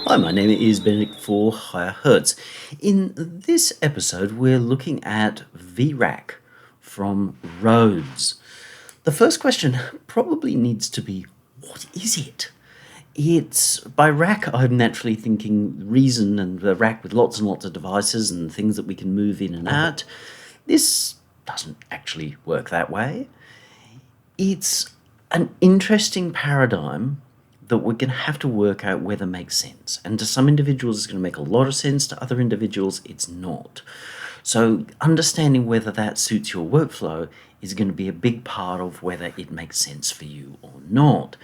Hi, my name is Benedict for Higher Hertz. In this episode, we're looking at VRAC from Rhodes. The first question probably needs to be, what is it? It's by rack, I'm naturally thinking reason and a rack with lots and lots of devices and things that we can move in and out. This doesn't actually work that way. It's an interesting paradigm that we're going to have to work out whether makes sense. And to some individuals, it's going to make a lot of sense. To other individuals, it's not. So understanding whether that suits your workflow is going to be a big part of whether it makes sense for you or not.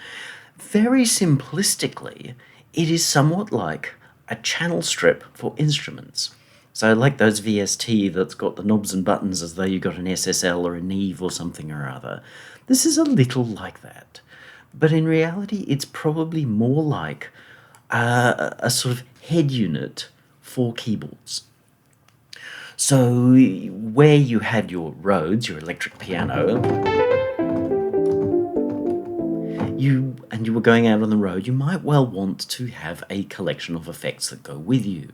Very simplistically, it is somewhat like a channel strip for instruments. So like those VST that's got the knobs and buttons as though you got an SSL or a Neve or something or other. This is a little like that. But in reality, it's probably more like a sort of head unit for keyboards. So where you had your Rhodes, your electric piano, you were going out on the road, you might well want to have a collection of effects that go with you.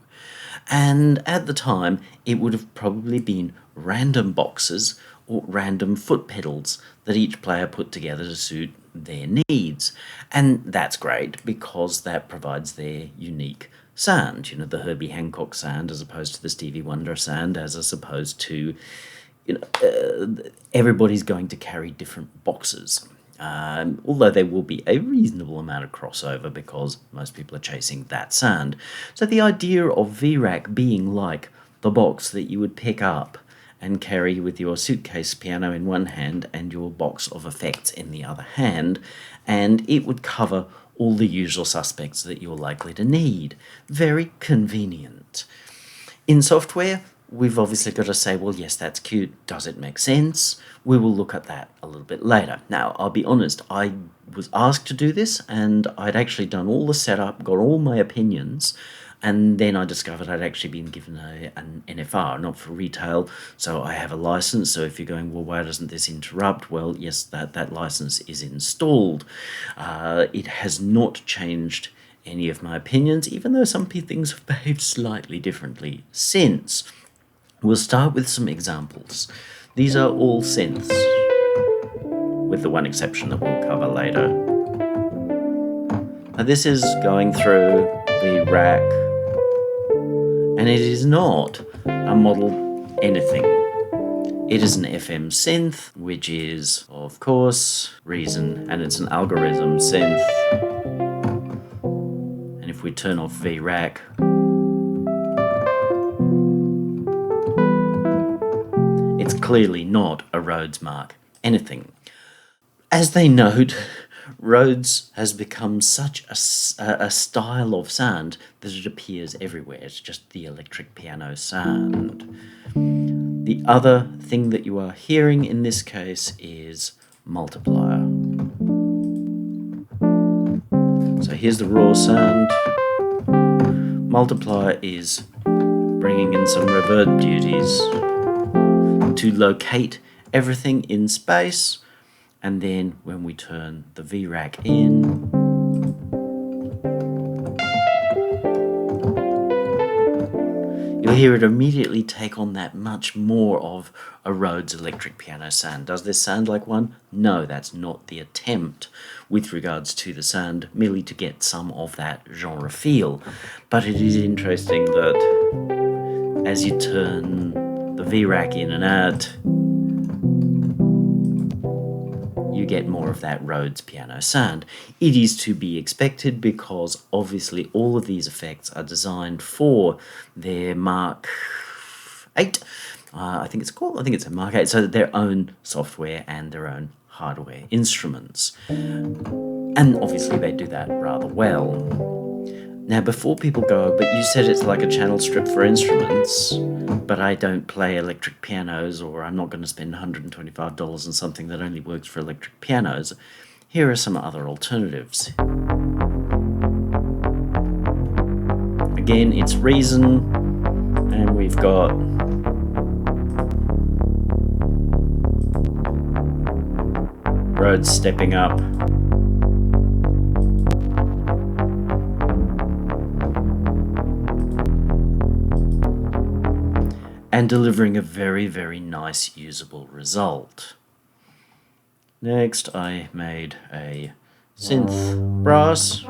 And at the time, it would have probably been random boxes or random foot pedals that each player put together to suit their needs. And that's great because that provides their unique sound, the Herbie Hancock sound as opposed to the Stevie Wonder sound, as opposed to, everybody's going to carry different boxes. Although there will be a reasonable amount of crossover because most people are chasing that sound. So the idea of VRAC being like the box that you would pick up and carry with your suitcase piano in one hand and your box of effects in the other hand, and it would cover all the usual suspects that you're likely to need. Very convenient. In software, we've obviously got to say, well, yes, that's cute. Does it make sense? We will look at that a little bit later. Now, I'll be honest, I was asked to do this, and I'd actually done all the setup, got all my opinions, and then I discovered I'd actually been given an NFR, not for retail, so I have a license. So if you're going, well, why doesn't this interrupt? Well, yes, that license is installed. It has not changed any of my opinions, even though some things have behaved slightly differently since. We'll start with some examples. These are all synths, with the one exception that we'll cover later. Now this is going through the rack, and it is not a model anything. It is an FM synth, which is, of course, Reason, and it's an algorithm synth. And if we turn off VRAC, it's clearly not a Rhodes Mark anything. As they note, Rhodes has become such a style of sound that it appears everywhere. It's just the electric piano sound. The other thing that you are hearing in this case is multiplier. So here's the raw sound. Multiplier is bringing in some reverb duties to locate everything in space, and then when we turn the VRAC in, you'll hear it immediately take on that much more of a Rhodes electric piano sound. Does this sound like one? No, that's not the attempt with regards to the sound, merely to get some of that genre feel. But it is interesting that as you turn the VRAC in and out, you get more of that Rhodes piano sound. It is to be expected because obviously all of these effects are designed for their Mark 8. I think it's a Mark 8, so their own software and their own hardware instruments. And obviously they do that rather well. Now, before people go, but you said it's like a channel strip for instruments, but I don't play electric pianos, or I'm not going to spend $125 on something that only works for electric pianos. Here are some other alternatives. Again, it's Reason, and we've got Rhodes stepping up. and delivering a very, very nice usable result. Next, I made a synth brass.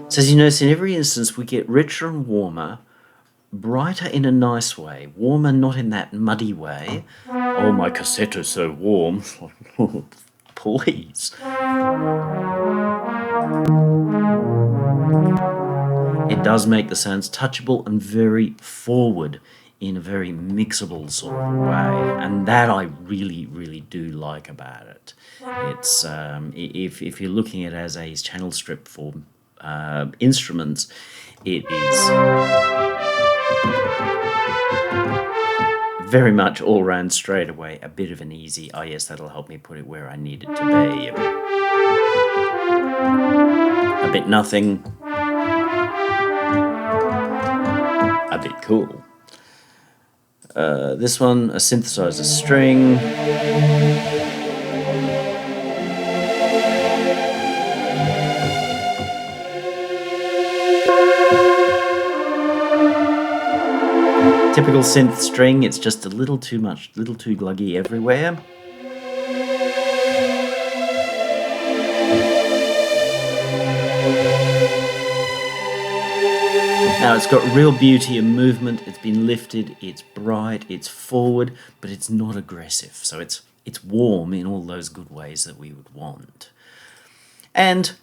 So as you notice, in every instance we get richer and warmer, brighter in a nice way, warmer not in that muddy way. Oh, my cassette is so warm. Please. It does make the sounds touchable and very forward in a very mixable sort of way, and that I really, really do like about it. It's if you're looking at it as a channel strip for instruments, it is very much all round straight away a bit of an easy, oh yes, that'll help me put it where I need it to be. A bit nothing, a bit cool. This one, a synthesizer string. Typical synth string, it's just a little too much, little too gluggy everywhere. Now it's got real beauty and movement, it's been lifted, it's bright, it's forward, but it's not aggressive. So it's warm in all those good ways that we would want. And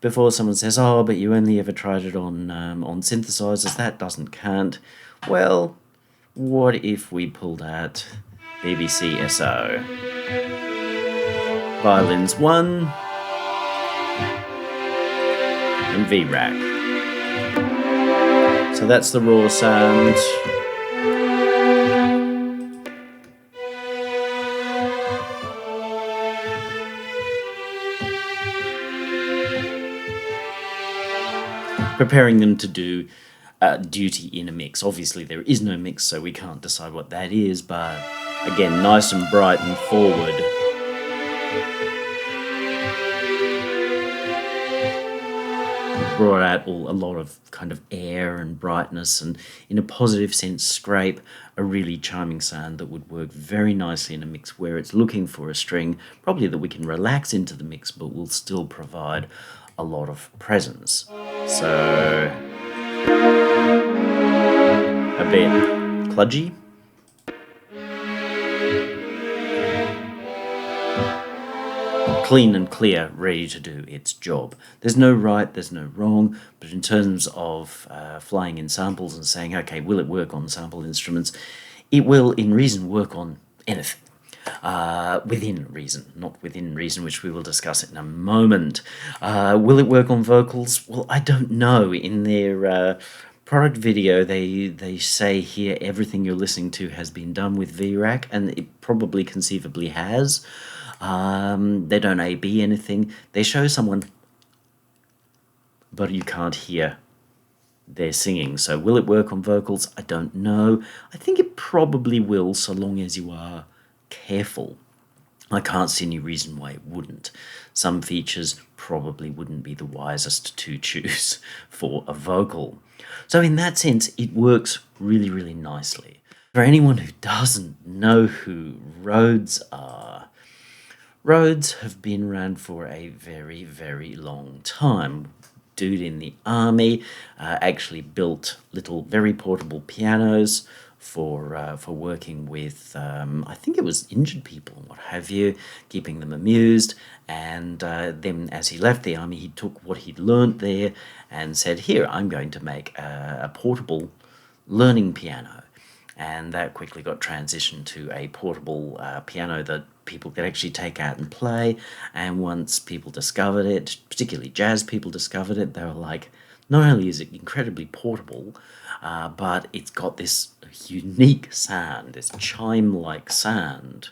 before someone says, oh, but you only ever tried it on synthesizers, that doesn't count. Well, what if we pulled out BBC SO? Violins 1 and V-Rack. So that's the raw sound. Preparing them to do duty in a mix. Obviously there is no mix, so we can't decide what that is, but again, nice and bright and forward. Brought out a lot of kind of air and brightness, and in a positive sense scrape a really charming sound that would work very nicely in a mix where it's looking for a string, probably that we can relax into the mix but will still provide a lot of presence. So a bit kludgy. Clean and clear, ready to do its job. There's no right, there's no wrong, but in terms of flying in samples and saying, okay, will it work on sample instruments? It will, in reason, work on anything. Within reason, not within reason, which we will discuss in a moment. Will it work on vocals? Well, I don't know. In their product video, they say here everything you're listening to has been done with V-Rack, and it probably conceivably has. They don't A-B anything. They show someone, but you can't hear their singing. So will it work on vocals? I don't know. I think it probably will, so long as you are careful. I can't see any reason why it wouldn't. Some features probably wouldn't be the wisest to choose for a vocal. So in that sense, it works really, really nicely. For anyone who doesn't know who Rhodes are, Rhodes have been around for a very, very long time. Dude in the army actually built little, very portable pianos for working with, I think it was injured people and what have you, keeping them amused. And then as he left the army, he took what he'd learnt there and said, here, I'm going to make a portable learning piano. And that quickly got transitioned to a portable piano that people could actually take out and play. And once people discovered it, particularly jazz people discovered it, they were like, not only is it incredibly portable, but it's got this unique sound, this chime-like sound.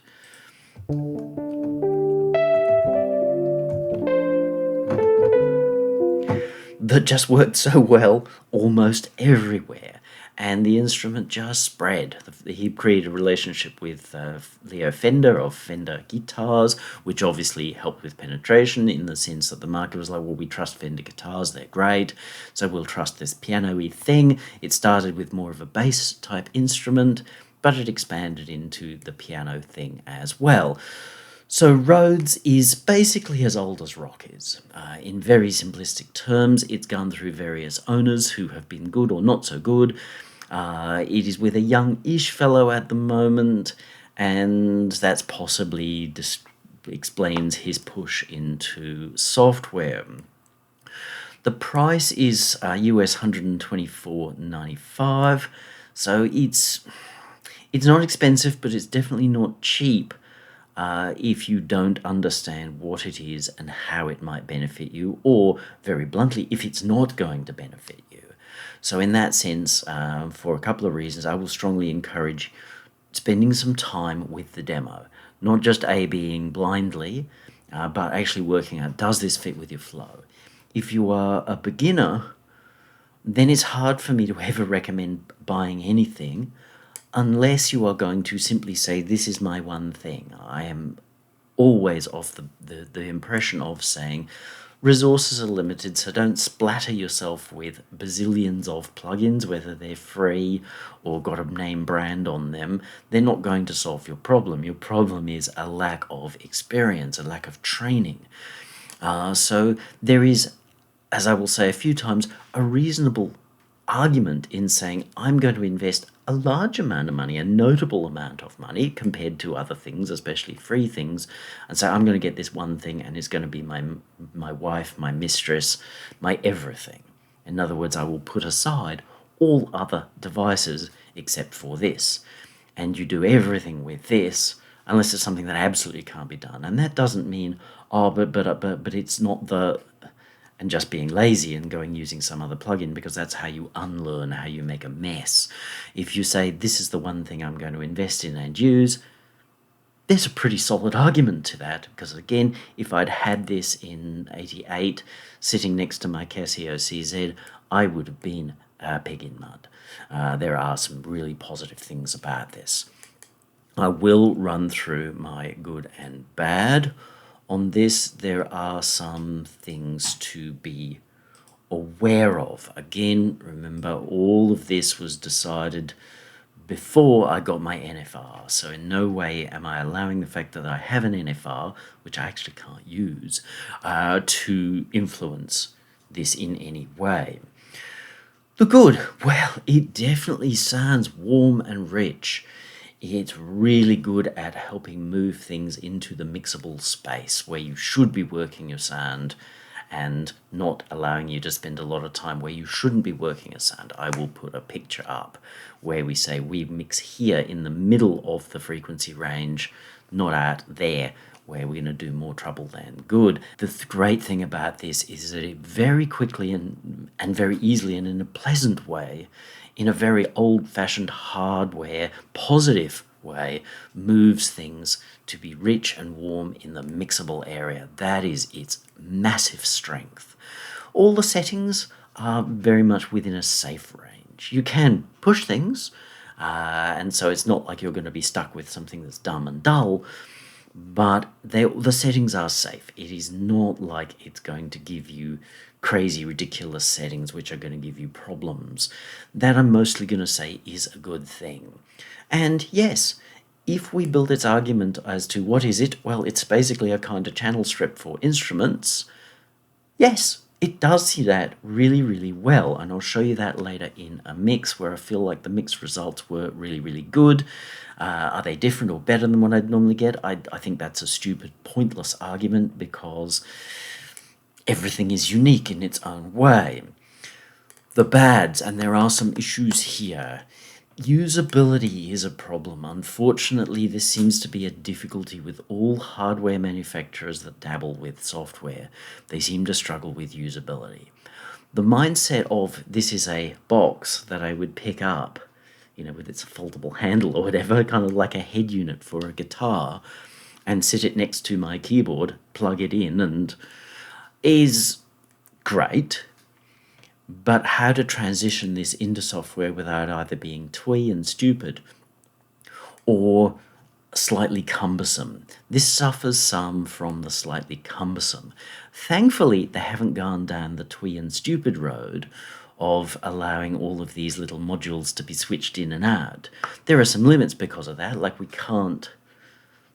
That just worked so well almost everywhere. and the instrument just spread. He created a relationship with Leo Fender of Fender guitars, which obviously helped with penetration in the sense that the market was like, well, we trust Fender guitars, they're great, so we'll trust this piano-y thing. It started with more of a bass type instrument, but it expanded into the piano thing as well. So Rhodes is basically as old as rock is. In very simplistic terms, it's gone through various owners who have been good or not so good. It is with a young-ish fellow at the moment, and that's possibly explains his push into software. The price is US $124.95, so it's not expensive, but it's definitely not cheap. If you don't understand what it is and how it might benefit you, or very bluntly, if it's not going to benefit you. So in that sense, for a couple of reasons, I will strongly encourage spending some time with the demo. Not just A-Bing blindly, but actually working out, does this fit with your flow? If you are a beginner, then it's hard for me to ever recommend buying anything unless you are going to simply say, this is my one thing. I am always of the impression of saying, resources are limited, so don't splatter yourself with bazillions of plugins, whether they're free or got a name brand on them. They're not going to solve your problem. Your problem is a lack of experience, a lack of training. So there is, as I will say a few times, a reasonable argument in saying I'm going to invest a large amount of money, a notable amount of money compared to other things, especially free things, and say I'm going to get this one thing and it's going to be my wife, my mistress, my everything. In other words, I will put aside all other devices except for this, and you do everything with this unless it's something that absolutely can't be done. And that doesn't mean but it's not the and just being lazy and going using some other plugin, because that's how you unlearn, how you make a mess. If you say, this is the one thing I'm going to invest in and use, there's a pretty solid argument to that, because again, if I'd had this in 88 sitting next to my Casio CZ, I would have been a pig in mud. There are some really positive things about this. I will run through my good and bad. On this, there are some things to be aware of. Again, remember, all of this was decided before I got my NFR, so in no way am I allowing the fact that I have an NFR, which I actually can't use, to influence this in any way. The good, well, it definitely sounds warm and rich. It's really good at helping move things into the mixable space where you should be working your sound, and not allowing you to spend a lot of time where you shouldn't be working a sound. I will put a picture up where we say we mix here in the middle of the frequency range, not out there where we're going to do more trouble than good. The great thing about this is that it very quickly and very easily and in a pleasant way, in a very old-fashioned hardware, positive way, moves things to be rich and warm in the mixable area. That is its massive strength. All the settings are very much within a safe range. You can push things, and so it's not like you're going to be stuck with something that's dumb and dull, but the settings are safe. It is not like it's going to give you crazy, ridiculous settings which are going to give you problems. That I'm mostly going to say is a good thing. And yes, if we build its argument as to what is it, well, it's basically a kind of channel strip for instruments. Yes, it does that really, really well, and I'll show you that later in a mix where I feel like the mix results were really, really good. Are they different or better than what I'd normally get? I think that's a stupid, pointless argument, because everything is unique in its own way. The bads, and there are some issues here. Usability is a problem. Unfortunately, this seems to be a difficulty with all hardware manufacturers that dabble with software. They seem to struggle with usability. The mindset of this is a box that I would pick up, with its foldable handle or whatever, kind of like a head unit for a guitar, and sit it next to my keyboard, plug it in, and is great. but how to transition this into software without either being twee and stupid or slightly cumbersome. This suffers some from the slightly cumbersome. Thankfully, they haven't gone down the twee and stupid road of allowing all of these little modules to be switched in and out. There are some limits because of that, like we can't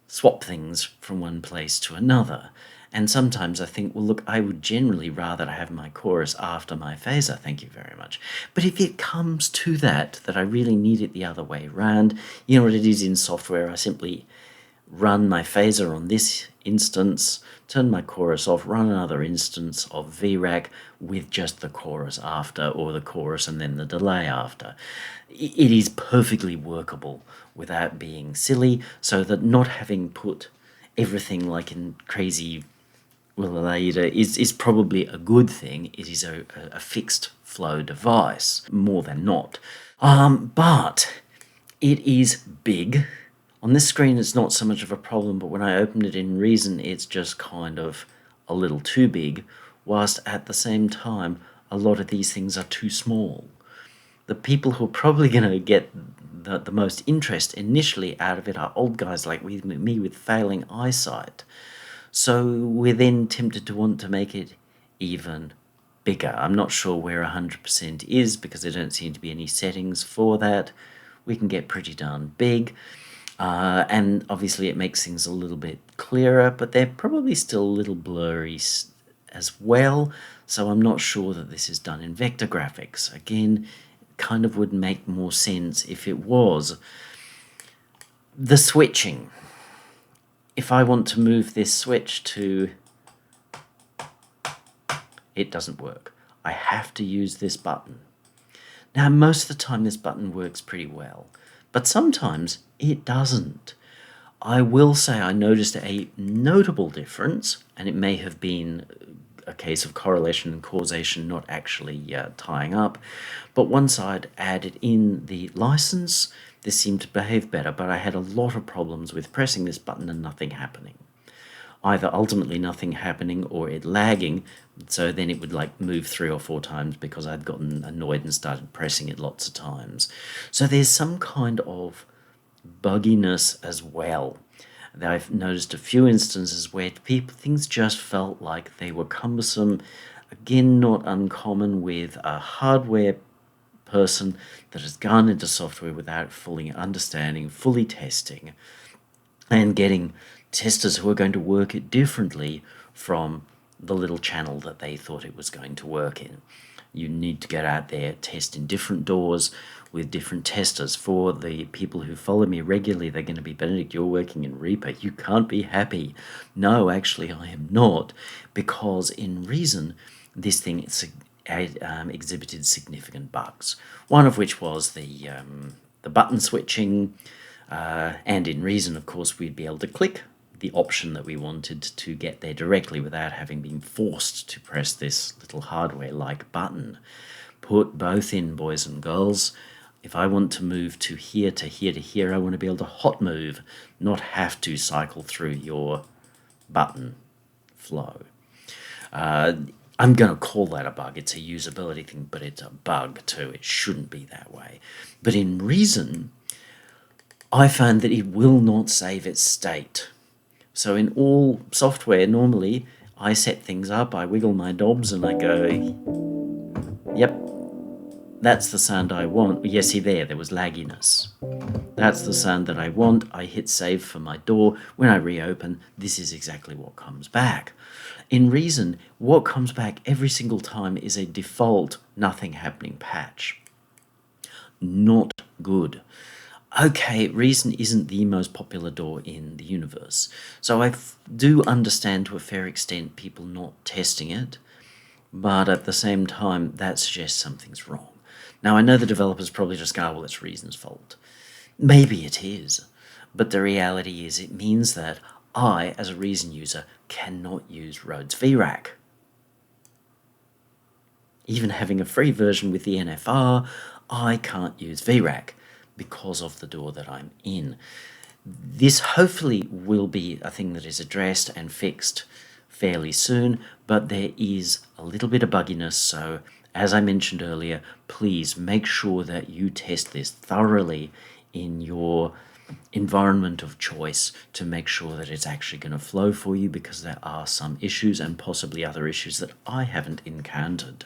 swap things from one place to another. And sometimes I think, well, look, I would generally rather have my chorus after my phaser, thank you very much. But if it comes to that I really need it the other way around, you know what it is in software, I simply run my phaser on this instance, turn my chorus off, run another instance of VRAC with just the chorus after, or the chorus and then the delay after. It is perfectly workable without being silly, so that not having put everything like in crazy Willalaida is probably a good thing. It is a fixed flow device, more than not. But it is big. On this screen, it's not so much of a problem, but when I opened it in Reason, it's just kind of a little too big, whilst at the same time, a lot of these things are too small. The people who are probably going to get the most interest initially out of it are old guys like me with failing eyesight. So we're then tempted to want to make it even bigger. I'm not sure where 100% is because there don't seem to be any settings for that. We can get pretty darn big. And obviously it makes things a little bit clearer, but they're probably still a little blurry as well. So I'm not sure that this is done in vector graphics. Again, it kind of would make more sense if it was. The switching. If I want to move this switch to... it doesn't work. I have to use this button. Now, most of the time this button works pretty well, but sometimes it doesn't. I will say I noticed a notable difference, and it may have been a case of correlation and causation not actually tying up, but once I'd added in the license, this seemed to behave better, but I had a lot of problems with pressing this button and nothing happening. Either ultimately nothing happening or it lagging, so then it would like move 3 or 4 times because I'd gotten annoyed and started pressing it lots of times. So there's some kind of bugginess as well. I've noticed a few instances where things just felt like they were cumbersome. Again, not uncommon with a hardware person that has gone into software without fully understanding, fully testing, and getting testers who are going to work it differently from the little channel that they thought it was going to work in. You need to get out there, test in different doors with different testers. For the people who follow me regularly, they're going to be, Benedict, you're working in Reaper. You can't be happy. No, actually, I am not, because in Reason, this thing exhibited significant bugs. One of which was the button switching, and in Reason, of course, we'd be able to click the option that we wanted to get there directly without having been forced to press this little hardware-like button. Put both in, boys and girls. If I want to move to here to here to here, I want to be able to hot move, not have to cycle through your button flow. I'm going to call that a bug. It's a usability thing, but it's a bug too. It shouldn't be that way. But in Reason, I found that it will not save its state. So in all software, normally, I set things up, I wiggle my knobs, and I go, yep, that's the sound I want. Yes, see there was lagginess. That's the sound that I want. I hit save for my door. When I reopen, this is exactly what comes back. In Reason, what comes back every single time is a default nothing happening patch. Not good. Okay, Reason isn't the most popular door in the universe, so I do understand to a fair extent people not testing it, but at the same time, that suggests something's wrong. Now, I know the developers probably just go, well, it's Reason's fault. Maybe it is, but the reality is it means that I, as a Reason user, cannot use Rhodes VRAC. Even having a free version with the NFR, I can't use VRAC because of the door that I'm in. This hopefully will be a thing that is addressed and fixed fairly soon, but there is a little bit of bugginess, so as I mentioned earlier, please make sure that you test this thoroughly in your environment of choice to make sure that it's actually going to flow for you, because there are some issues and possibly other issues that I haven't encountered.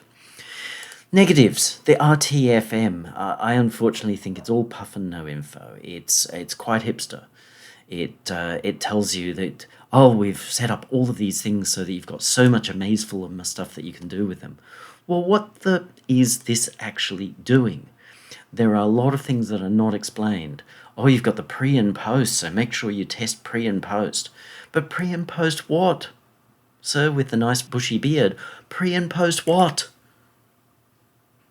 Negatives, the RTFM. I unfortunately think it's all puff and no info. It's quite hipster. It tells you that, oh, we've set up all of these things so that you've got so much amazeful of stuff that you can do with them. Well, what the is this actually doing? There are a lot of things that are not explained. Oh, you've got the pre and post, so make sure you test pre and post. But pre and post what? Sir with the nice bushy beard, pre and post what?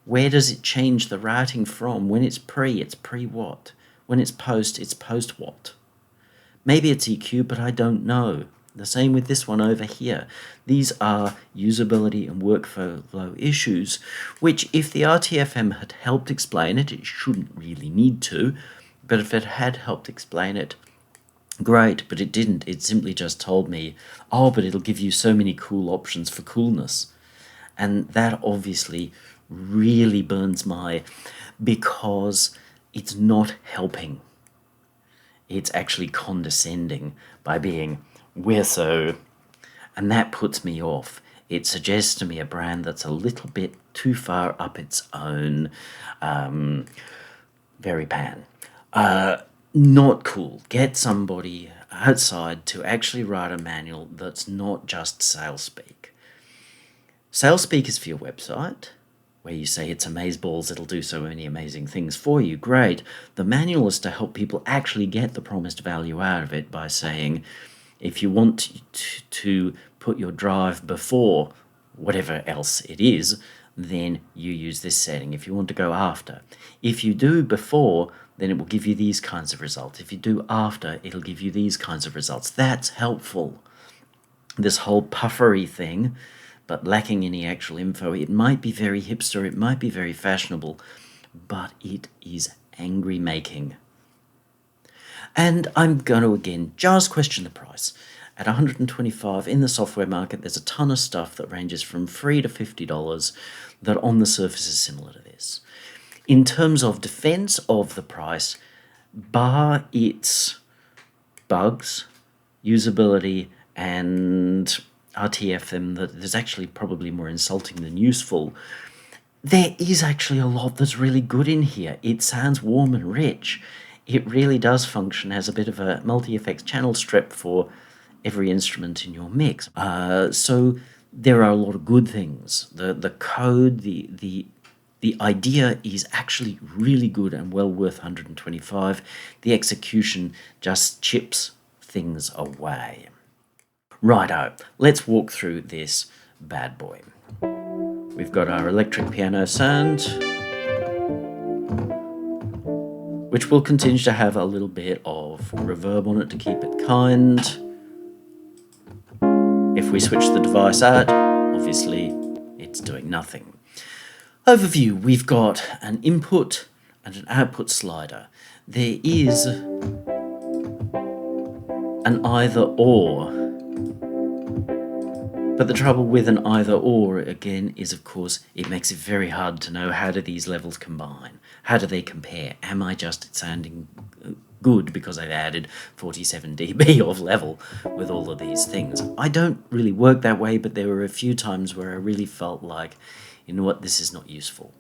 Where does it change the routing from? When it's pre what? When it's post what? Maybe it's EQ, but I don't know. The same with this one over here. These are usability and workflow issues, which if the RTFM had helped explain it, it shouldn't really need to, but if it had helped explain it, great, but it didn't. It simply just told me, oh, but it'll give you so many cool options for coolness. And that obviously really burns because it's not helping. It's actually condescending by being, we're so, and that puts me off. It suggests to me a brand that's a little bit too far up its own. Vari-Pan. Not cool. Get somebody outside to actually write a manual that's not just sales speak. Sales speak is for your website, where you say it's amazeballs, it'll do so many amazing things for you. Great. The manual is to help people actually get the promised value out of it by saying, if you want to put your drive before whatever else it is, then you use this setting. If you want to go after. If you do before, then it will give you these kinds of results. If you do after, it'll give you these kinds of results. That's helpful. This whole puffery thing, but lacking any actual info, it might be very hipster, it might be very fashionable, but it is angry making. And I'm going to again just question the price. At $125 in the software market, there's a ton of stuff that ranges from free to $50 that on the surface is similar to this. In terms of defense of the price, bar its bugs, usability, and RTFM that is actually probably more insulting than useful, there is actually a lot that's really good in here. It sounds warm and rich. It really does function as a bit of a multi-effects channel strip for every instrument in your mix. So there are a lot of good things. The code, the idea is actually really good and well worth $125. The execution just chips things away. Righto, let's walk through this bad boy. We've got our electric piano sound, which will continue to have a little bit of reverb on it to keep it kind. If we switch the device out, obviously it's doing nothing. Overview, we've got an input and an output slider. There is an either or. But the trouble with an either or, again, is of course it makes it very hard to know how do these levels combine? How do they compare? Am I just sounding good because I've added 47 dB of level with all of these things? I don't really work that way, but there were a few times where I really felt like, you know what, this is not useful.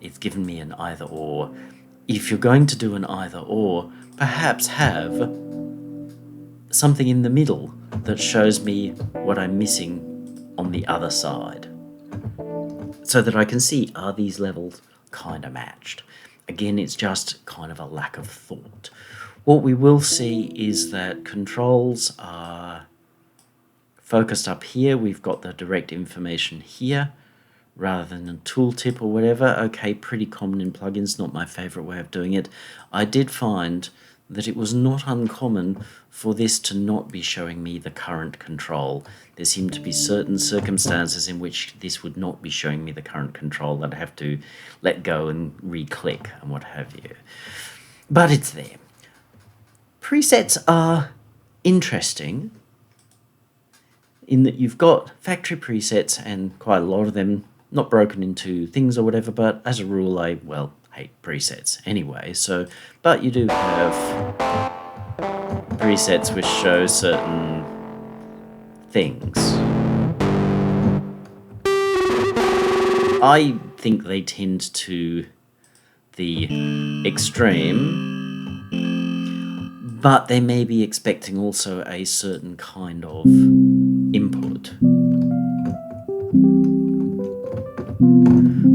It's given me an either or. If you're going to do an either or, perhaps have something in the middle that shows me what I'm missing on the other side, so that I can see, are these levels kind of matched? Again, it's just kind of a lack of thought. What we will see is that controls are focused up here. We've got the direct information here rather than a tooltip or whatever. Okay, pretty common in plugins, not my favorite way of doing it. I did find that it was not uncommon for this to not be showing me the current control. There seemed to be certain circumstances in which this would not be showing me the current control. I'd have to let go and re-click and what have you. But it's there. Presets are interesting. in that you've got factory presets and quite a lot of them not broken into things or whatever, but as a rule I hate presets anyway. So, but you do have presets which show certain things. I think they tend to the extreme, but they may be expecting also a certain kind of input.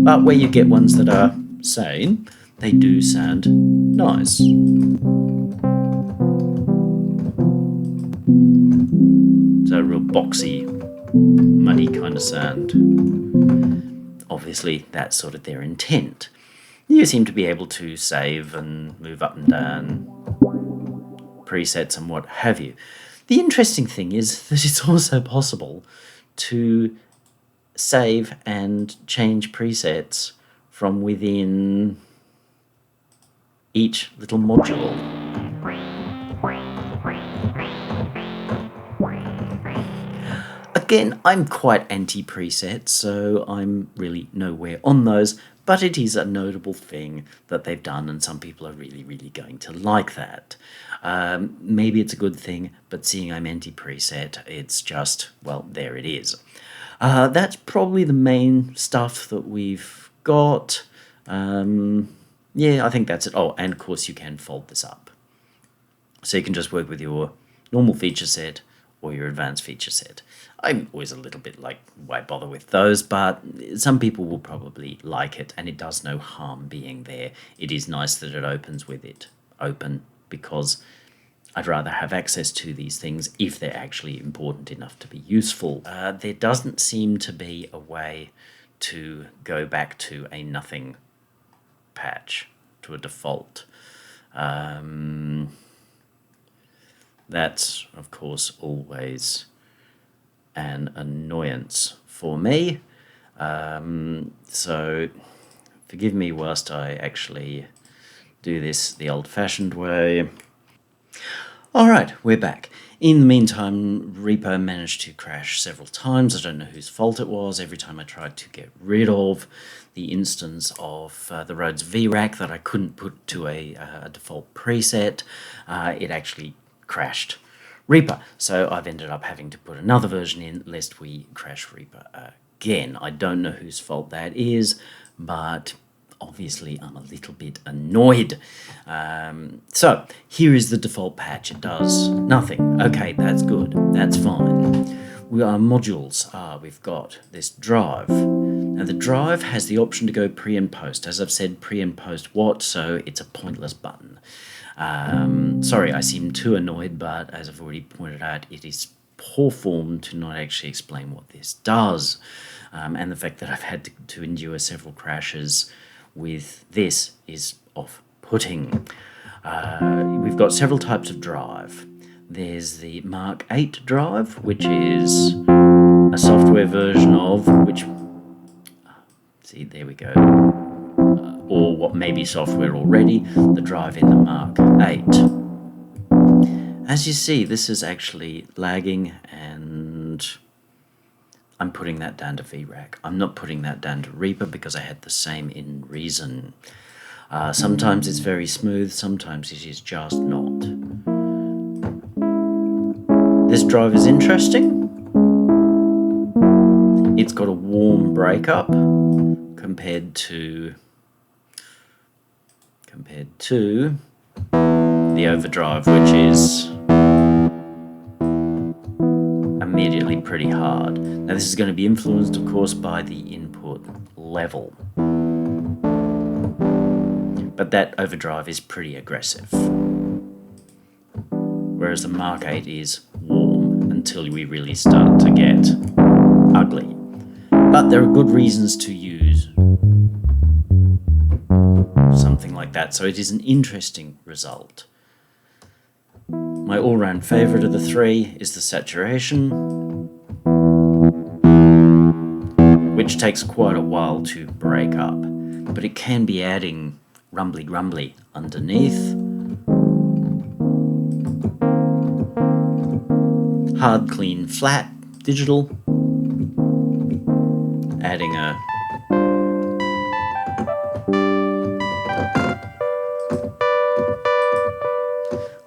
But where you get ones that are sane, they do sound nice. It's a real boxy, muddy kind of sound. Obviously, that's sort of their intent. You seem to be able to save and move up and down presets and what have you. The interesting thing is that it's also possible to save and change presets from within each little module. Again, I'm quite anti-preset, so I'm really nowhere on those, but it is a notable thing that they've done, and some people are really, really going to like that. Maybe it's a good thing, but seeing I'm anti-preset, it's just, well, there it is. That's probably the main stuff that we've got. Yeah, I think that's it. Oh, and of course you can fold this up. So you can just work with your normal feature set or your advanced feature set. I'm always a little bit like, why bother with those? But some people will probably like it, and it does no harm being there. It is nice that it opens with it open, because I'd rather have access to these things if they're actually important enough to be useful. There doesn't seem to be a way to go back to a nothing patch, to a default. That's, of course, always an annoyance for me. So forgive me whilst I actually do this the old-fashioned way. All right, we're back. In the meantime, repo managed to crash several times. I don't know whose fault it was. Every time I tried to get rid of the instance of the Rhodes VRAC that I couldn't put to a default preset, it actually crashed Reaper. So I've ended up having to put another version in lest we crash Reaper again. I don't know whose fault that is, but obviously I'm a little bit annoyed. So here is the default patch. It does nothing. Okay, that's good. That's fine. Our modules are, we've got this drive. Now the drive has the option to go pre and post. As I've said, pre and post what, so it's a pointless button. Sorry, I seem too annoyed, but as I've already pointed out, it is poor form to not actually explain what this does. And the fact that I've had to endure several crashes with this is off-putting. We've got several types of drive. There's the Mark 8 drive, which is a software version of which... See, there we go. Or what may be software already, the drive in the Mark 8. As you see, this is actually lagging, and I'm putting that down to VRAC. I'm not putting that down to Reaper because I had the same in Reason. Sometimes it's very smooth, sometimes it is just not. This drive is interesting. It's got a warm breakup compared to the overdrive, which is immediately pretty hard. Now this is going to be influenced, of course, by the input level. But that overdrive is pretty aggressive. Whereas the Mark 8 is warm until we really start to get ugly. But there are good reasons to use something like that, so it is an interesting result. My all-round favourite of the three is the saturation, which takes quite a while to break up, but it can be adding rumbly grumbly underneath. Hard, clean, flat digital, adding a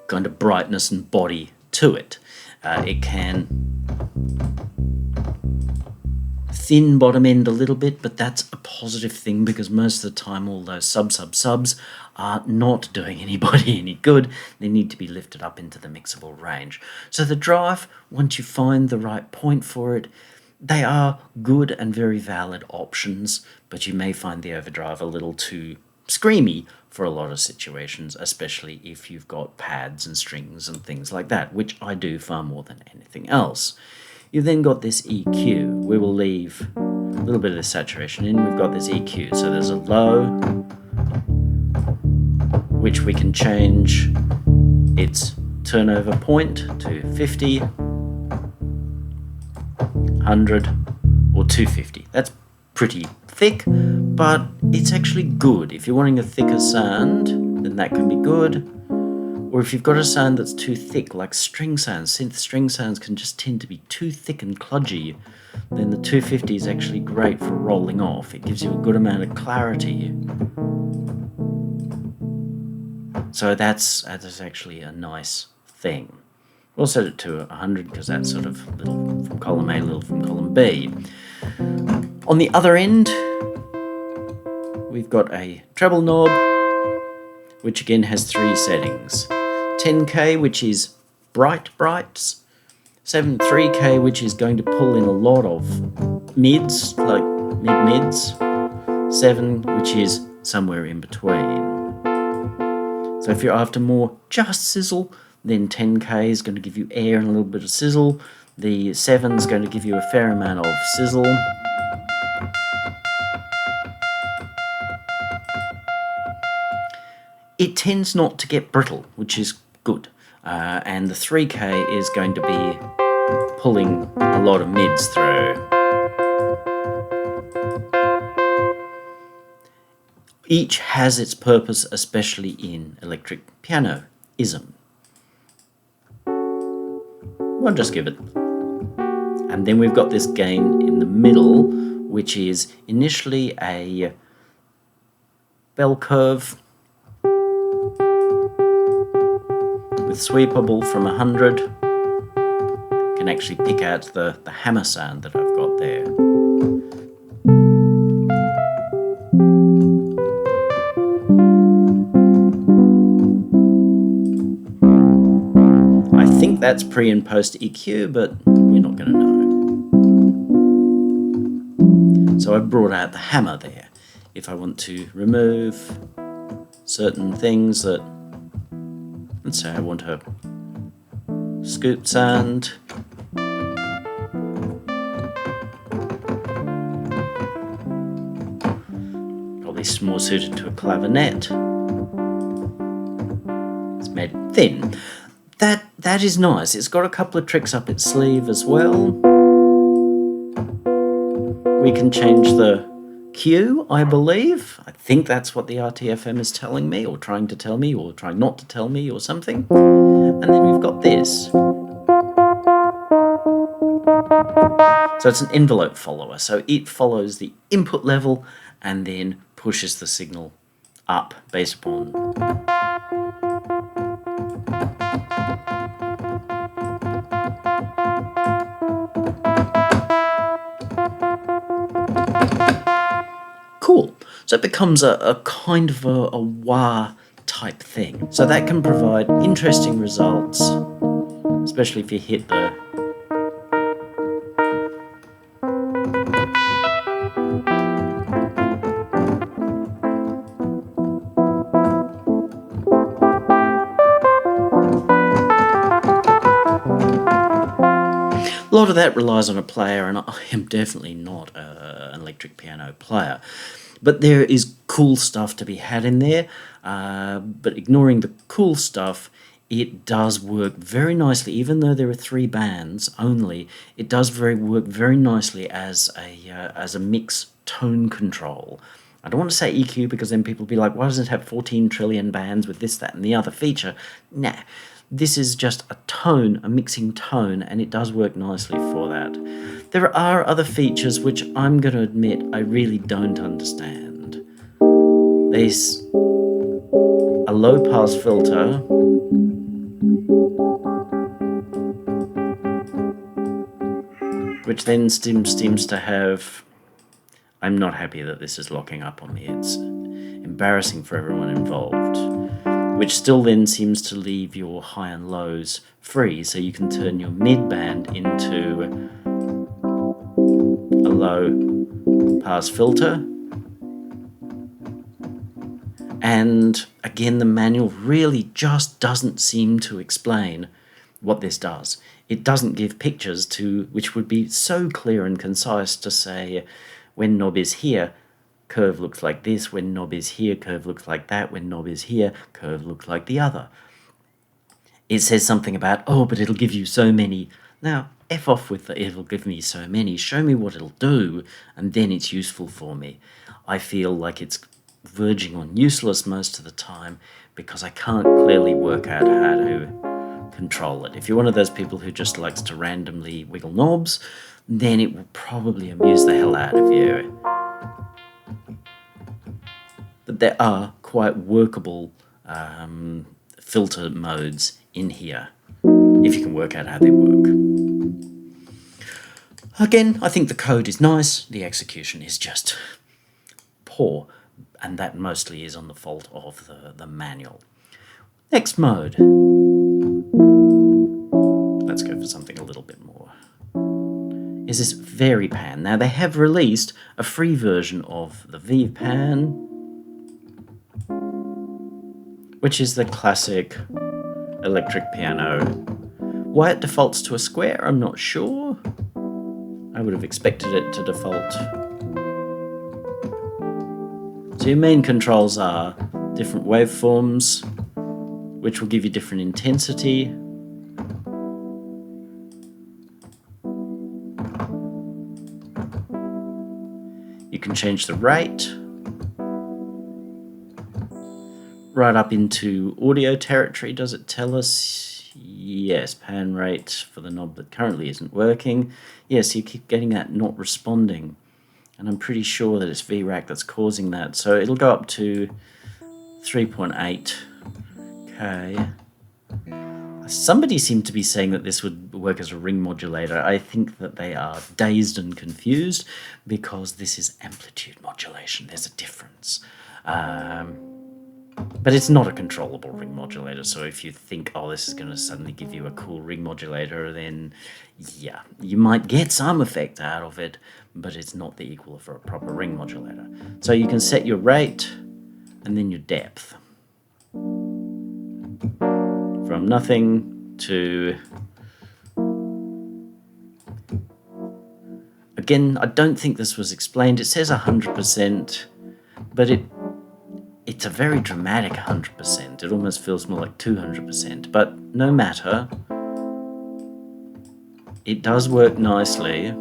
kind of brightness and body to it. It can thin bottom end a little bit, but that's a positive thing because most of the time all those subs are not doing anybody any good. They need to be lifted up into the mixable range. So the drive, once you find the right point for it, they are good and very valid options, but you may find the overdrive a little too screamy for a lot of situations, especially if you've got pads and strings and things like that, which I do far more than anything else. You've then got this EQ. We will leave a little bit of the saturation in. We've got this EQ. So there's a low, which we can change its turnover point to 50, 100, or 250. That's pretty thick, but it's actually good. If you're wanting a thicker sound, then that can be good. Or if you've got a sound that's too thick, like string sounds, synth string sounds can just tend to be too thick and kludgy, then the 250 is actually great for rolling off. It gives you a good amount of clarity. So that's actually a nice thing. We'll set it to 100 because that's sort of little from column A, little from column B. On the other end, we've got a treble knob, which again has 3 settings. 10K, which is brights, 3K, which is going to pull in a lot of mids, like mid-mids, 7, which is somewhere in between. So if you're after more just sizzle, then 10K is going to give you air and a little bit of sizzle. The 7 is going to give you a fair amount of sizzle. It tends not to get brittle, which is good. And the 3K is going to be pulling a lot of mids through. Each has its purpose, especially in electric piano-ism. We'll just give it. And then we've got this gain in the middle, which is initially a bell curve with sweepable from 100. Can actually pick out the hammer sound that I've got there. I think that's pre and post EQ, but we're not going to know. So I brought out the hammer there. If I want to remove certain things that, let's say I want a scoop sound. Probably more suited to a clavinet. It's made thin. That is nice. It's got a couple of tricks up its sleeve as well. We can change the Q, I believe. I think that's what the RTFM is telling me, or trying to tell me, or trying not to tell me, or something. And then we've got this. So it's an envelope follower. So it follows the input level and then pushes the signal up based upon. Cool. So it becomes a kind of a wah type thing. So that can provide interesting results, especially if you hit the a lot of that relies on a player, and I am definitely not an electric piano player. But there is cool stuff to be had in there. But ignoring the cool stuff, it does work very nicely. Even though there are 3 bands only, it does work very nicely as a mix tone control. I don't want to say EQ because then people will be like, why doesn't it have 14 trillion bands with this, that, and the other feature? Nah. This is just a tone, a mixing tone, and it does work nicely for that. There are other features which I'm going to admit I really don't understand. There's a low pass filter, which then seems to have... I'm not happy that this is locking up on me. It's embarrassing for everyone involved. Which still then seems to leave your high and lows free, so you can turn your mid-band into a low pass filter. And again, the manual really just doesn't seem to explain what this does. It doesn't give pictures which would be so clear and concise to say, when knob is here, curve looks like this. When knob is here, curve looks like that. When knob is here, curve looks like the other. It says something about, oh, but it'll give you so many. Now, F off with the it'll give me so many. Show me what it'll do, and then it's useful for me. I feel like it's verging on useless most of the time because I can't clearly work out how to control it. If you're one of those people who just likes to randomly wiggle knobs, then it will probably amuse the hell out of you. But there are quite workable filter modes in here, if you can work out how they work. Again, I think the code is nice, the execution is just poor, and that mostly is on the fault of the manual. Next mode. Let's go for something a little bit more. Is this Vari-Pan. Now, they have released a free version of the V-Pan, which is the classic electric piano. Why it defaults to a square, I'm not sure. I would have expected it to default. So your main controls are different waveforms, which will give you different intensity. You can change the rate right up into audio territory. Does it tell us? Yes, pan rate for the knob that currently isn't working. Yes, you keep getting that not responding. And I'm pretty sure that it's VRAC that's causing that. So it'll go up to 3.8K. Somebody seemed to be saying that this would work as a ring modulator. I think that they are dazed and confused because this is amplitude modulation. There's a difference. But it's not a controllable ring modulator, so if you think, oh, this is going to suddenly give you a cool ring modulator, then yeah, you might get some effect out of it, but it's not the equal for a proper ring modulator. So you can set your rate and then your depth. From nothing to... Again, I don't think this was explained. It says 100%, but it's a very dramatic 100%. It almost feels more like 200%, but no matter. It does work nicely,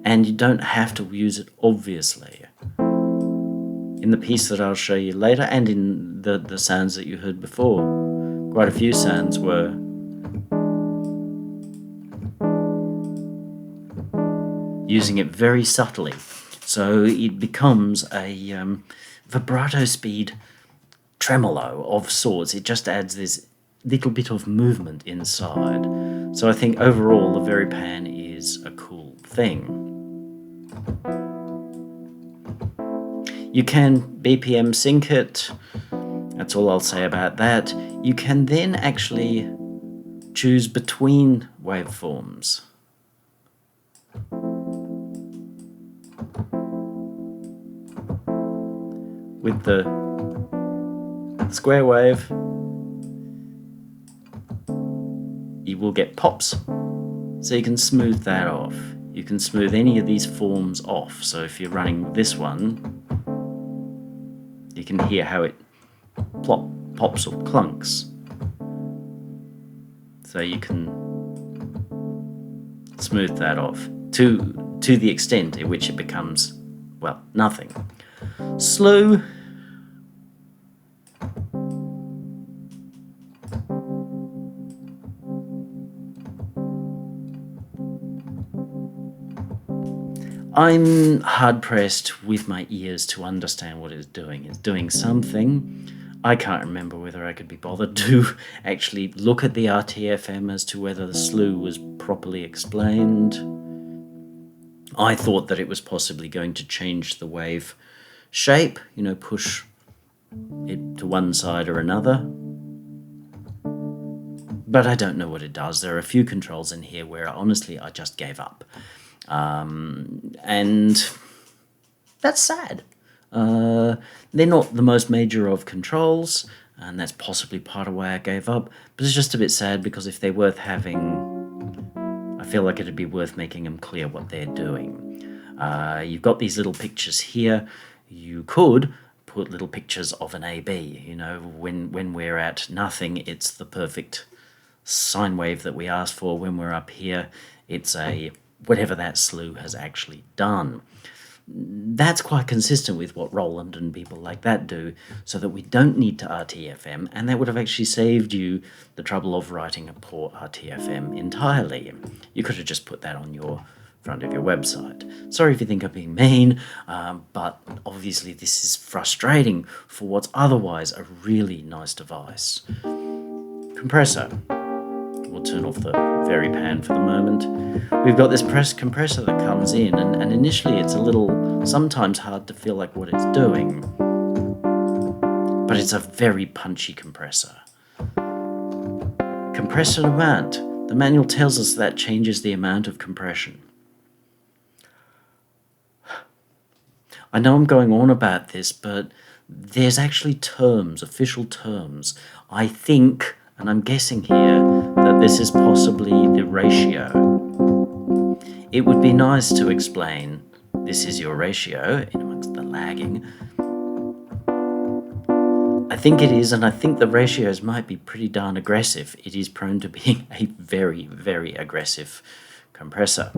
and you don't have to use it, obviously. In the piece that I'll show you later, and in the sounds that you heard before, quite a few sounds were using it very subtly. So it becomes a vibrato speed tremolo of sorts. It just adds this little bit of movement inside. So I think overall the Vari-Pan is a cool thing. You can BPM sync it. That's all I'll say about that. You can then actually choose between waveforms. With the square wave, you will get pops, so you can smooth that off. You can smooth any of these forms off, so if you're running this one, you can hear how it pops or clunks. So you can smooth that off to the extent in which it becomes, well, nothing. Slow. I'm hard-pressed with my ears to understand what it's doing. It's doing something. I can't remember whether I could be bothered to actually look at the RTFM as to whether the slew was properly explained. I thought that it was possibly going to change the wave shape, push it to one side or another. But I don't know what it does. There are a few controls in here where honestly I just gave up. And that's sad. They're not the most major of controls, and that's possibly part of why I gave up. But it's just a bit sad because if they're worth having, I feel like it'd be worth making them clear what they're doing. You've got these little pictures here. You could put little pictures of an AB. When we're at nothing, it's the perfect sine wave that we asked for. When we're up here, it's a whatever that slew has actually done. That's quite consistent with what Roland and people like that do, so that we don't need to RTFM, and that would have actually saved you the trouble of writing a poor RTFM entirely. You could have just put that on your front of your website. Sorry if you think I'm being mean, but obviously this is frustrating for what's otherwise a really nice device. Compressor. We'll turn off the Vari-Pan for the moment. We've got this press compressor that comes in, and initially it's a little, sometimes hard to feel like what it's doing, but it's a very punchy compressor. Compressor amount. The manual tells us that changes the amount of compression. I know I'm going on about this, but there's actually terms, official terms. I think, and I'm guessing here, that this is possibly the ratio. It would be nice to explain, this is your ratio, in amongst the lagging. I think it is, and I think the ratios might be pretty darn aggressive. It is prone to being a very, very aggressive compressor.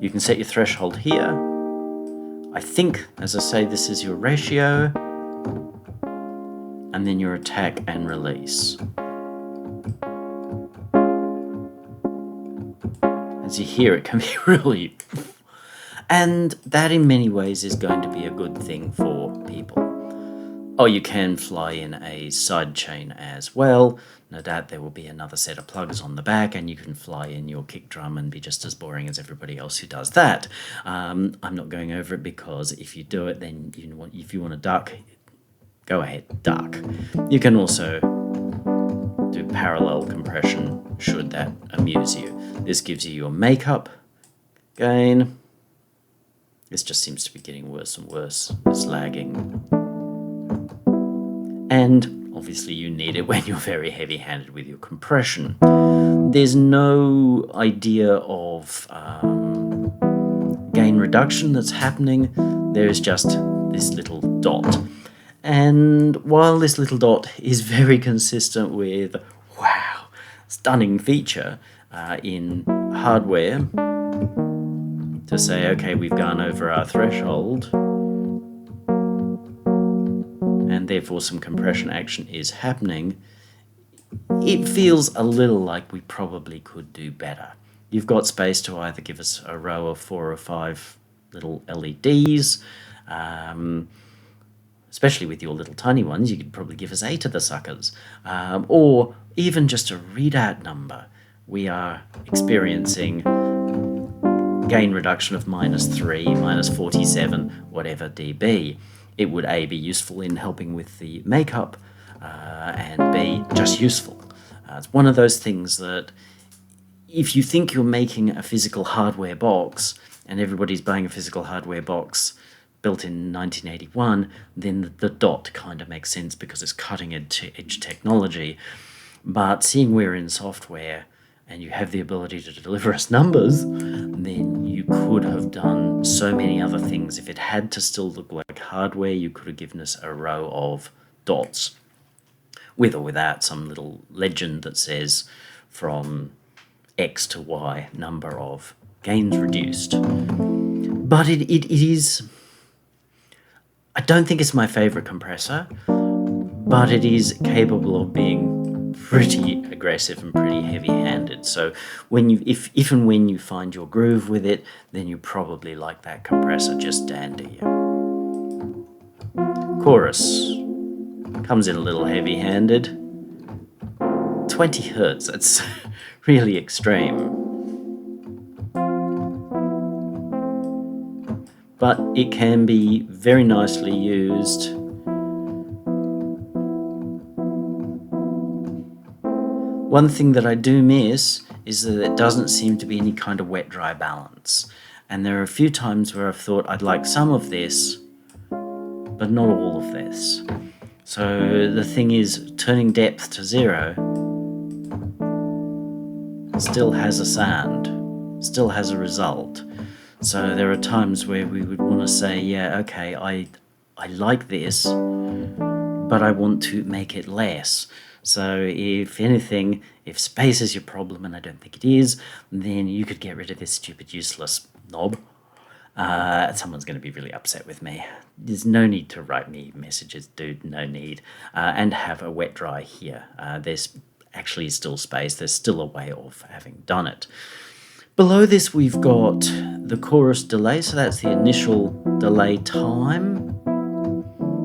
You can set your threshold here. I think, as I say, this is your ratio, and then your attack and release. As you hear, it can be really... And that in many ways is going to be a good thing for people. Oh, you can fly in a side chain as well. No doubt there will be another set of plugs on the back, and you can fly in your kick drum and be just as boring as everybody else who does that. I'm not going over it because if you do it, then if you want to duck, go ahead, duck. You can also do parallel compression should that amuse you. This gives you your makeup gain. This just seems to be getting worse and worse. It's lagging. And obviously you need it when you're very heavy-handed with your compression. There's no idea of gain reduction that's happening. There's just this little dot. And while this little dot is very consistent with, wow, stunning feature in hardware, to say, okay, we've gone over our threshold, and therefore some compression action is happening, it feels a little like we probably could do better. You've got space to either give us a row of 4 or 5 little LEDs, especially with your little tiny ones, you could probably give us 8 of the suckers, or even just a readout number. We are experiencing gain reduction of -3, -47, whatever dB. It would A, be useful in helping with the makeup, and B, just useful. It's one of those things that if you think you're making a physical hardware box, and everybody's buying a physical hardware box built in 1981, then the dot kind of makes sense because it's cutting-edge technology. But seeing we're in software, and you have the ability to deliver us numbers, then you could have done so many other things. If it had to still look like hardware, you could have given us a row of dots, with or without some little legend that says from X to Y number of gains reduced. But it is... I don't think it's my favorite compressor, but it is capable of being pretty aggressive and pretty heavy-handed. So if and when you find your groove with it, then you probably like that compressor just dandy. Chorus comes in a little heavy-handed. 20 hertz, that's really extreme. But it can be very nicely used. One thing that I do miss is that it doesn't seem to be any kind of wet-dry balance. And there are a few times where I've thought I'd like some of this, but not all of this. So the thing is, turning depth to 0 still has a sound, still has a result. So there are times where we would want to say, yeah, okay, I like this, but I want to make it less. So if anything, if space is your problem, and I don't think it is, then you could get rid of this stupid useless knob. Someone's going to be really upset with me. There's no need to write me messages, dude, no need. And have a wet dry here. There's actually still space. There's still a way of having done it. Below this, we've got the chorus delay. So that's the initial delay time,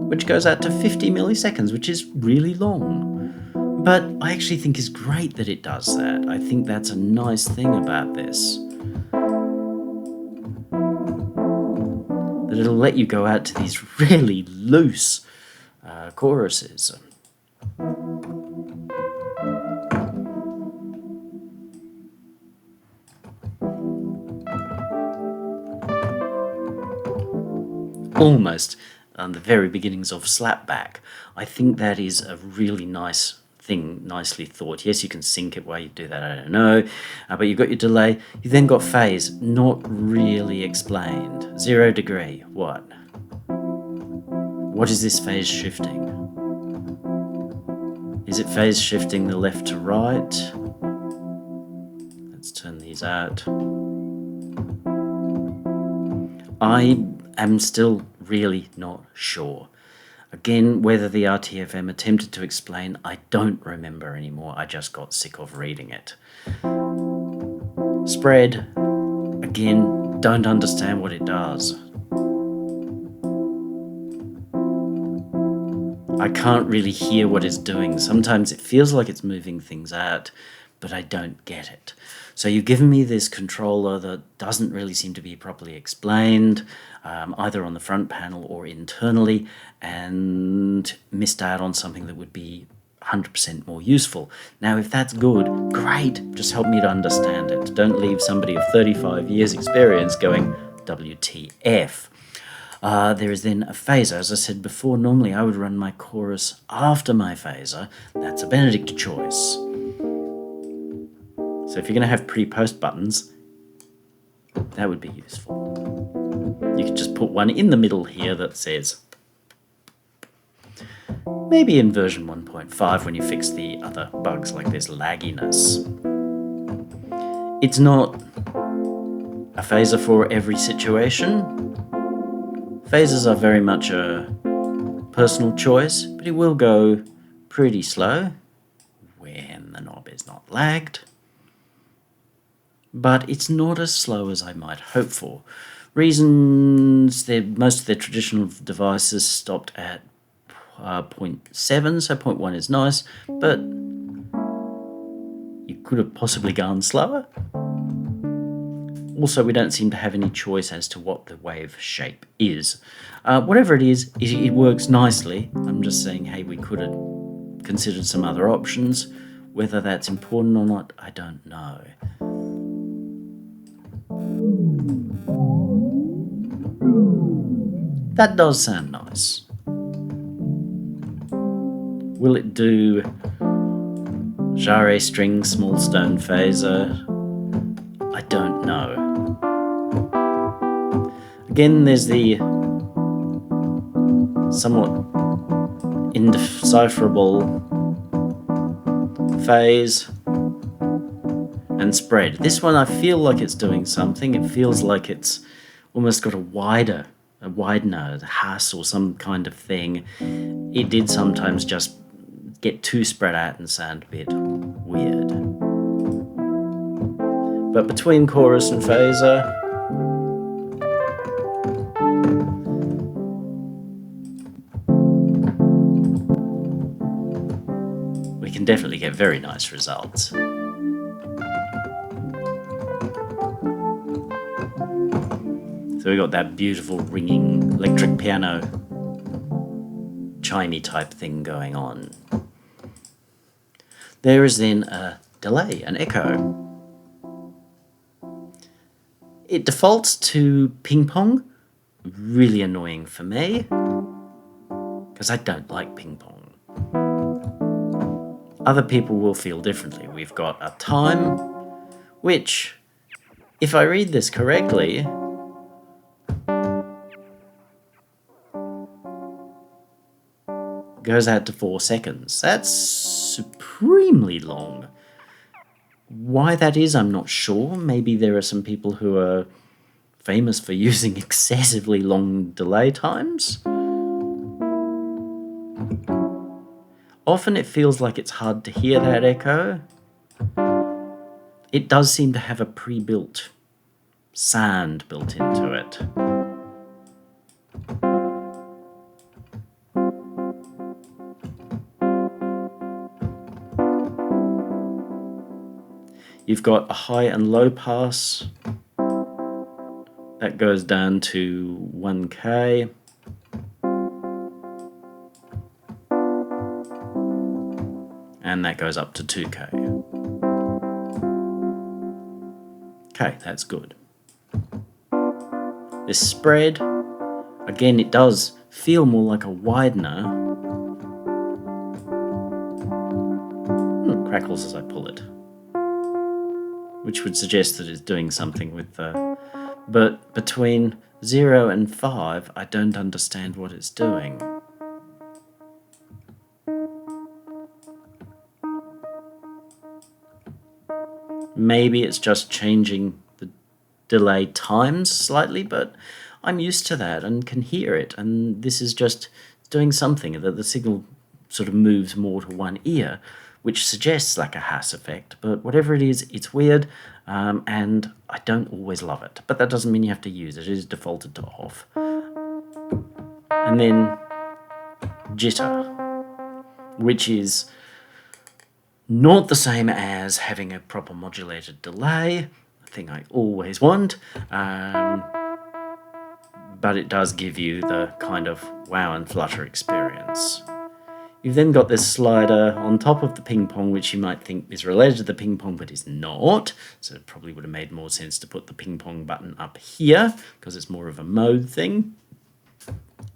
which goes out to 50 milliseconds, which is really long. But I actually think it's great that it does that. I think that's a nice thing about this. That it'll let you go out to these really loose choruses. Almost on the very beginnings of slapback. I think that is a really nice thing, nicely thought. Yes, you can sync it while you do that, I don't know. But you've got your delay. You then got phase, not really explained. 0 degree, what? What is this phase shifting? Is it phase shifting the left to right? Let's turn these out. I am still really not sure. Again, whether the RTFM attempted to explain, I don't remember anymore. I just got sick of reading it. Spread, again, don't understand what it does. I can't really hear what it's doing. Sometimes it feels like it's moving things out, but I don't get it. So you've given me this controller that doesn't really seem to be properly explained, either on the front panel or internally, and missed out on something that would be 100% more useful. Now, if that's good, great, just help me to understand it. Don't leave somebody of 35 years experience going, WTF. There is then a phaser. As I said before, normally I would run my chorus after my phaser. That's a Benedict choice. So if you're going to have pre-post buttons, that would be useful. You could just put one in the middle here that says, maybe in version 1.5 when you fix the other bugs like this lagginess. It's not a phaser for every situation. Phasers are very much a personal choice, but it will go pretty slow when the knob is not lagged. But it's not as slow as I might hope for. Reasons, most of their traditional devices stopped at 0.7, so 0.1 is nice, but you could have possibly gone slower. Also, we don't seem to have any choice as to what the wave shape is. Whatever it is, it works nicely. I'm just saying, hey, we could have considered some other options. Whether that's important or not, I don't know. That does sound nice. Will it do Jarre string small stone phaser? I don't know. Again, there's the somewhat indecipherable phase and spread. This one I feel like it's doing something. It feels like it's almost got a widener, a Haas or some kind of thing. It did sometimes just get too spread out and sound a bit weird. But between chorus and phaser, we can definitely get very nice results. So we got that beautiful ringing electric piano, chimey type thing going on. There is then a delay, an echo. It defaults to ping pong, really annoying for me, because I don't like ping pong. Other people will feel differently. We've got a time, which, if I read this correctly, goes out to 4 seconds. That's supremely long. Why that is, I'm not sure. Maybe there are some people who are famous for using excessively long delay times. Often it feels like it's hard to hear that echo. It does seem to have a pre-built sound built into it. You've got a high and low pass. That goes down to 1K. And that goes up to 2K. Okay, that's good. This spread, again, it does feel more like a widener. Crackles as I pull it, which would suggest that it's doing something with the... But between 0 and 5, I don't understand what it's doing. Maybe it's just changing the delay times slightly, but I'm used to that and can hear it, and this is just doing something, that the signal sort of moves more to one ear, which suggests like a Haas effect, but whatever it is, it's weird, and I don't always love it. But that doesn't mean you have to use it. It is defaulted to off. And then jitter, which is not the same as having a proper modulated delay, a thing I always want, but it does give you the kind of wow and flutter experience. You've then got this slider on top of the ping pong, which you might think is related to the ping pong, but is not. So it probably would have made more sense to put the ping pong button up here, because it's more of a mode thing.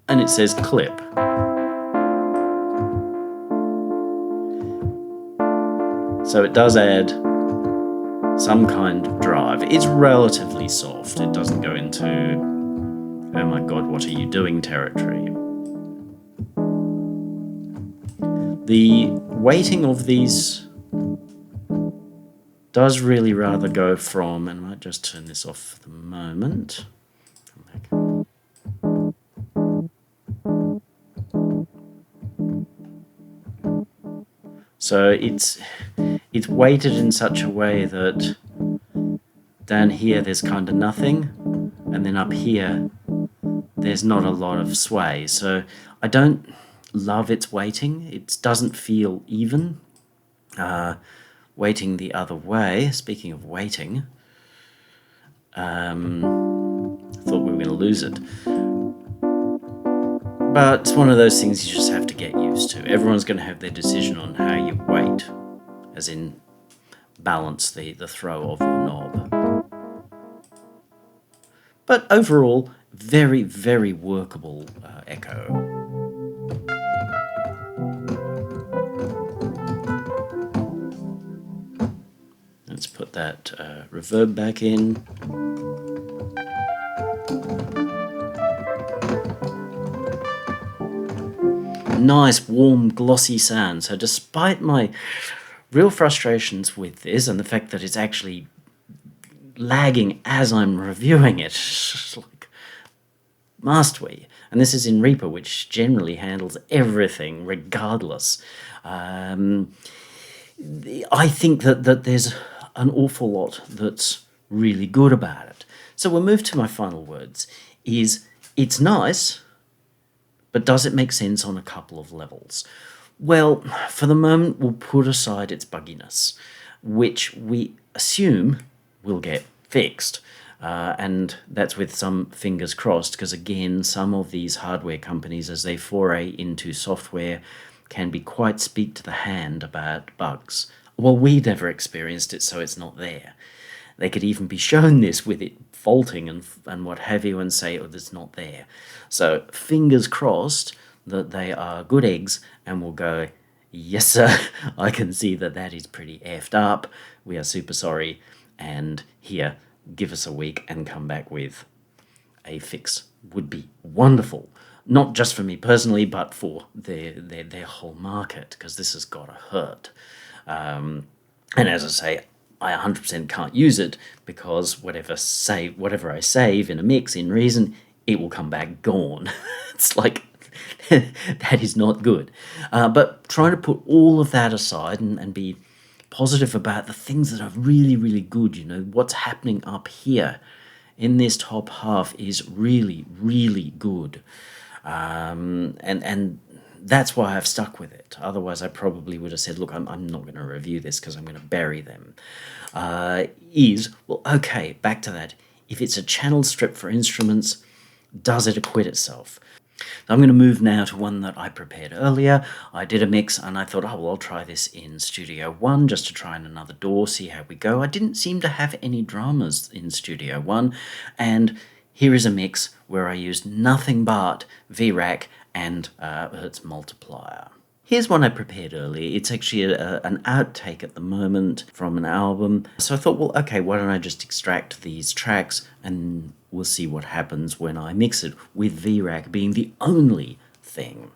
And it says clip. So it does add some kind of drive. It's relatively soft. It doesn't go into, oh my god, what are you doing territory. The weighting of these does really rather go from, and I might just turn this off for the moment. So it's weighted in such a way that down here there's kind of nothing, and then up here there's not a lot of sway. So I don't love its weighting. It doesn't feel even. Weighting the other way, speaking of weighting, I thought we were going to lose it. But it's one of those things you just have to get used to. Everyone's going to have their decision on how you weight, as in balance the throw of your knob. But overall, very, very workable echo. Let's put that reverb back in. Nice, warm, glossy sound. So despite my real frustrations with this and the fact that it's actually lagging as I'm reviewing it, like must we? And this is in Reaper, which generally handles everything regardless. I think that there's an awful lot that's really good about it. So we'll move to my final words, is it's nice, but does it make sense on a couple of levels? Well, for the moment, we'll put aside its bugginess, which we assume will get fixed. And that's with some fingers crossed, because again, some of these hardware companies, as they foray into software, can be quite speak to the hand about bugs. Well, we never experienced it, so it's not there. They could even be shown this with it faulting and what have you and say, oh, it's not there. So fingers crossed that they are good eggs and will go, yes, sir, I can see that is pretty effed up. We are super sorry. And here, give us a week and come back with a fix. Would be wonderful. Not just for me personally, but for their whole market, because this has got to hurt. And as I say, I 100% can't use it because whatever I save in a mix in Reason, it will come back gone. It's like, that is not good. But trying to put all of that aside and be positive about the things that are really, really good, what's happening up here in this top half is really, really good. And that's why I've stuck with it. Otherwise, I probably would have said, look, I'm not going to review this because I'm going to bury them. Well, okay, back to that. If it's a channel strip for instruments, does it acquit itself? So I'm going to move now to one that I prepared earlier. I did a mix and I thought, oh, well, I'll try this in Studio One just to try in another DAW, see how we go. I didn't seem to have any dramas in Studio One, and here is a mix where I used nothing but VRAC and Hertz multiplier. Here's one I prepared earlier. It's actually an outtake at the moment from an album. So I thought, well, okay, why don't I just extract these tracks and we'll see what happens when I mix it, with VRAC being the only thing.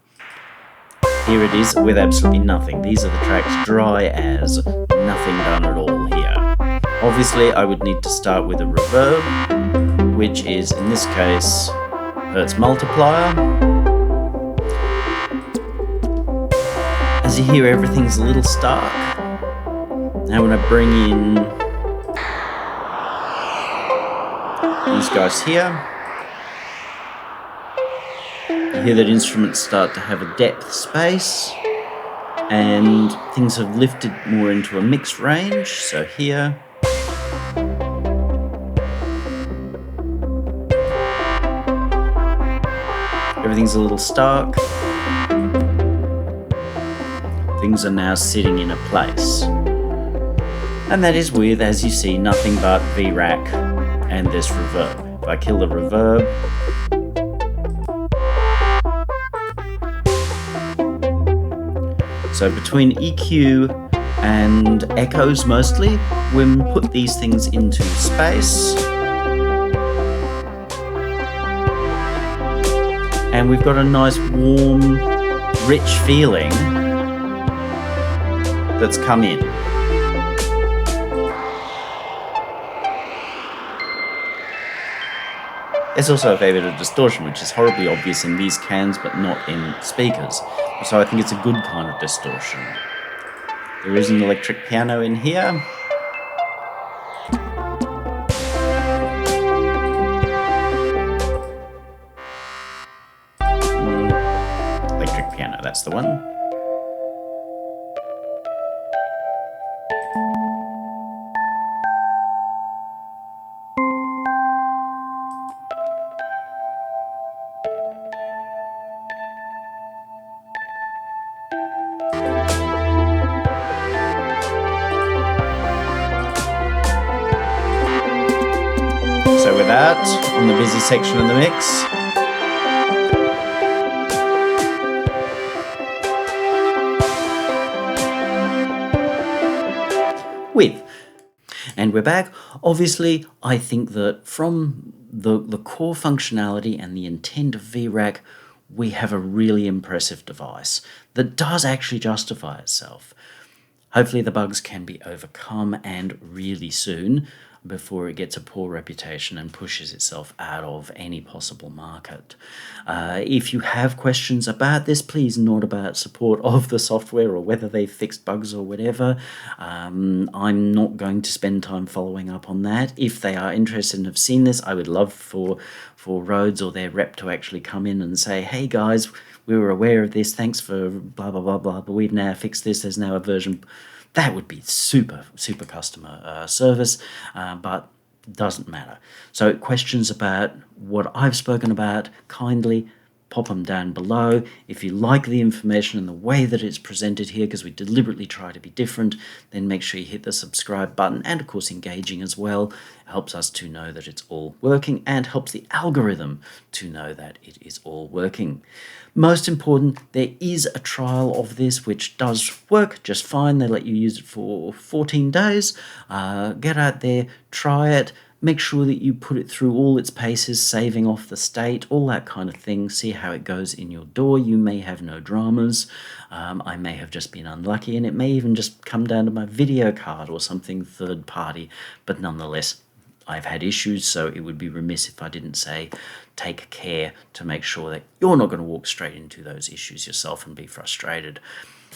Here it is with absolutely nothing. These are the tracks dry as, nothing done at all here. Obviously, I would need to start with a reverb, which is, in this case, Hertz multiplier. As you hear, everything's a little stark. Now when I bring in these guys here, you hear that instruments start to have a depth space, and things have lifted more into a mixed range. So here, everything's a little stark. Things are now sitting in a place. And that is with, as you see, nothing but VRAC and this reverb. If I kill the reverb, so between EQ and echoes mostly, when we put these things into space, and we've got a nice warm, rich feeling that's come in. There's also a fair bit of distortion, which is horribly obvious in these cans, but not in speakers. So I think it's a good kind of distortion. There is an electric piano in here. Electric piano, that's the one. So with that, on the busy section of the mix, with. And we're back. Obviously, I think that from the core functionality and the intent of VRAC, we have a really impressive device that does actually justify itself. Hopefully the bugs can be overcome, and really soon. before it gets a poor reputation and pushes itself out of any possible market. If you have questions about this, please, not about support of the software or whether they've fixed bugs or whatever. I'm not going to spend time following up on that. If they are interested and have seen this, I would love for Rhodes or their rep to actually come in and say, hey guys, we were aware of this, thanks for blah blah blah blah, but we've now fixed this, there's now a version. That would be super customer service, but doesn't matter. So questions about what I've spoken about, kindly pop them down below. If you like the information and the way that it's presented here, because we deliberately try to be different, then make sure you hit the subscribe button, and of course engaging as well. It helps us to know that it's all working and helps the algorithm to know that it is all working. Most important, there is a trial of this which does work just fine. They let you use it for 14 days. Get out there, try it. Make sure that you put it through all its paces, saving off the state, all that kind of thing. See how it goes in your door. You may have no dramas. I may have just been unlucky, and it may even just come down to my video card or something third party. But nonetheless, I've had issues, so it would be remiss if I didn't say take care to make sure that you're not going to walk straight into those issues yourself and be frustrated.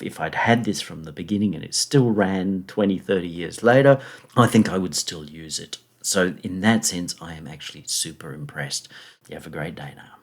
If I'd had this from the beginning and it still ran 20, 30 years later, I think I would still use it. So in that sense, I am actually super impressed. You have a great day now.